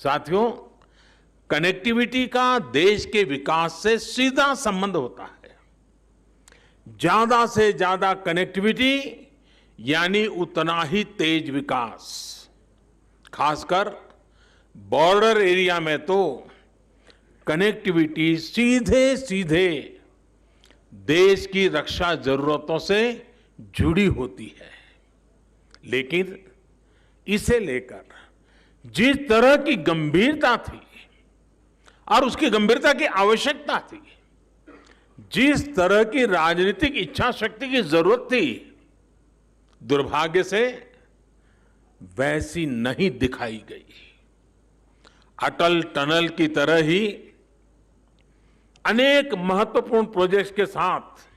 साथियों, कनेक्टिविटी का देश के विकास से सीधा संबंध होता है। ज्यादा से ज्यादा कनेक्टिविटी यानी उतना ही तेज विकास। खासकर बॉर्डर एरिया में तो कनेक्टिविटी सीधे सीधे देश की रक्षा जरूरतों से जुड़ी होती है। लेकिन इसे लेकर जिस तरह की गंभीरता थी और उसकी गंभीरता की आवश्यकता थी, जिस तरह की राजनीतिक इच्छा शक्ति की जरूरत थी, दुर्भाग्य से वैसी नहीं दिखाई गई। अटल टनल की तरह ही अनेक महत्वपूर्ण प्रोजेक्ट्स के साथ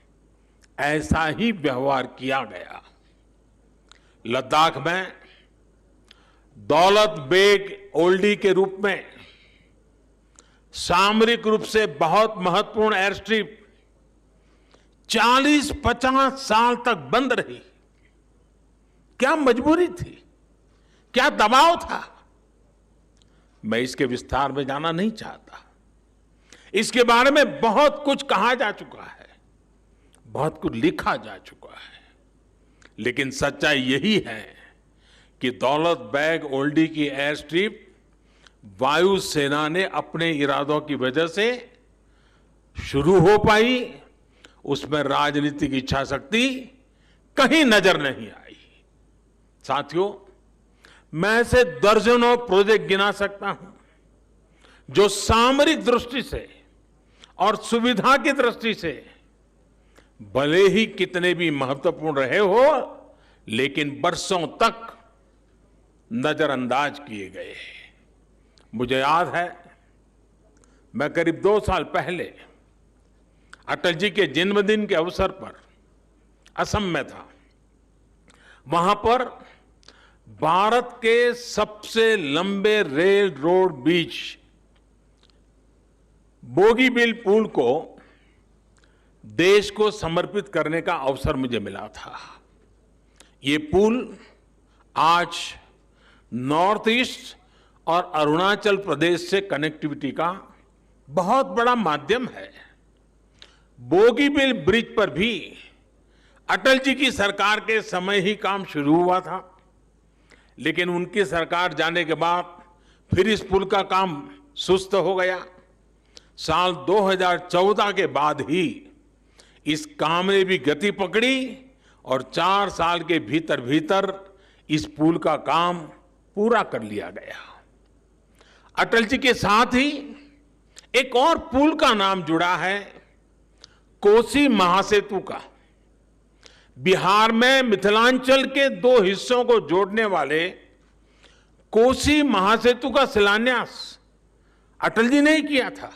ऐसा ही व्यवहार किया गया। लद्दाख में दौलत बेग ओल्डी के रूप में सामरिक रूप से बहुत महत्वपूर्ण एयर स्ट्रिप 40-50 साल तक बंद रही। क्या मजबूरी थी, क्या दबाव था? मैं इसके विस्तार में जाना नहीं चाहता। इसके बारे में बहुत कुछ कहा जा चुका है, बहुत कुछ लिखा जा चुका है। लेकिन सच्चाई यही है कि दौलत बेग ओल्डी की एयर स्ट्रिप वायुसेना ने अपने इरादों की वजह से शुरू हो पाई, उसमें राजनीतिक इच्छा शक्ति कहीं नजर नहीं आई। साथियों, मैं ऐसे दर्जनों प्रोजेक्ट गिना सकता हूं जो सामरिक दृष्टि से और सुविधा की दृष्टि से भले ही कितने भी महत्वपूर्ण रहे हो, लेकिन बरसों तक नजरअंदाज किए गए। मुझे याद है, मैं करीब 2 साल पहले अटल जी के जन्मदिन के अवसर पर असम में था। वहां पर भारत के सबसे लंबे रेल रोड बीच बोगीबील पुल को देश को समर्पित करने का अवसर मुझे मिला था। ये पुल आज नॉर्थ ईस्ट और अरुणाचल प्रदेश से कनेक्टिविटी का बहुत बड़ा माध्यम है। बोगीबील ब्रिज पर भी अटल जी की सरकार के समय ही काम शुरू हुआ था, लेकिन उनकी सरकार जाने के बाद फिर इस पुल का काम सुस्त हो गया। साल 2014 के बाद ही इस काम ने भी गति पकड़ी और 4 साल के भीतर भीतर इस पुल का काम पूरा कर लिया गया। अटल जी के साथ ही एक और पुल का नाम जुड़ा है, कोसी महासेतु का। बिहार में मिथिलांचल के 2 हिस्सों को जोड़ने वाले कोसी महासेतु का शिलान्यास अटल जी ने ही किया था,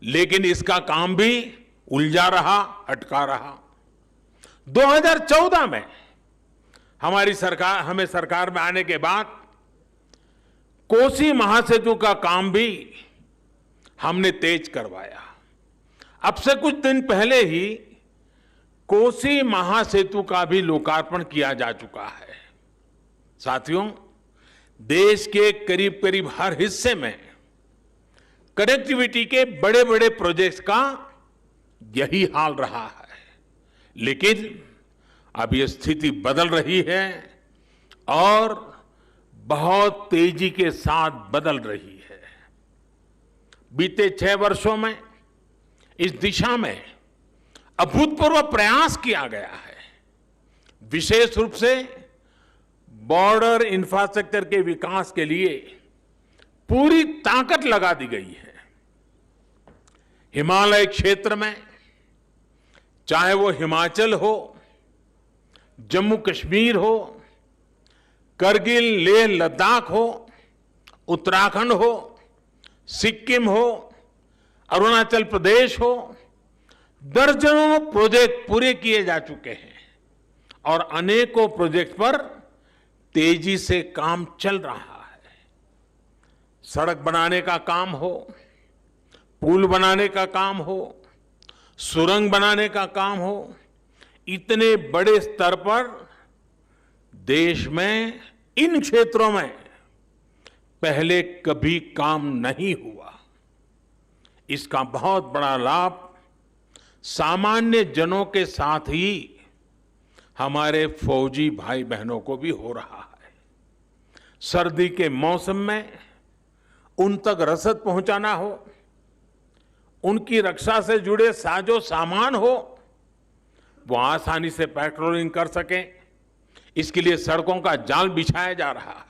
लेकिन इसका काम भी उलझा रहा, अटका रहा। 2014 में हमें सरकार में आने के बाद कोसी महासेतु का काम भी हमने तेज करवाया। अब से कुछ दिन पहले ही कोसी महासेतु का भी लोकार्पण किया जा चुका है। साथियों, देश के करीब करीब हर हिस्से में कनेक्टिविटी के बड़े बड़े प्रोजेक्ट्स का यही हाल रहा है। लेकिन अब ये स्थिति बदल रही है और बहुत तेजी के साथ बदल रही है। बीते 6 वर्षों में इस दिशा में अभूतपूर्व प्रयास किया गया है। विशेष रूप से बॉर्डर इंफ्रास्ट्रक्चर के विकास के लिए पूरी ताकत लगा दी गई है। हिमालय क्षेत्र में चाहे वो हिमाचल हो, जम्मू कश्मीर हो, करगिल लेह लद्दाख हो, उत्तराखंड हो, सिक्किम हो, अरुणाचल प्रदेश हो, दर्जनों प्रोजेक्ट पूरे किए जा चुके हैं और अनेकों प्रोजेक्ट पर तेजी से काम चल रहा है। सड़क बनाने का काम हो, पुल बनाने का काम हो, सुरंग बनाने का काम हो, इतने बड़े स्तर पर देश में इन क्षेत्रों में पहले कभी काम नहीं हुआ। इसका बहुत बड़ा लाभ सामान्य जनों के साथ ही हमारे फौजी भाई बहनों को भी हो रहा है। सर्दी के मौसम में उन तक रसद पहुंचाना हो, उनकी रक्षा से जुड़े साजो सामान हो, वो आसानी से पेट्रोलिंग कर सकें, इसके लिए सड़कों का जाल बिछाया जा रहा है।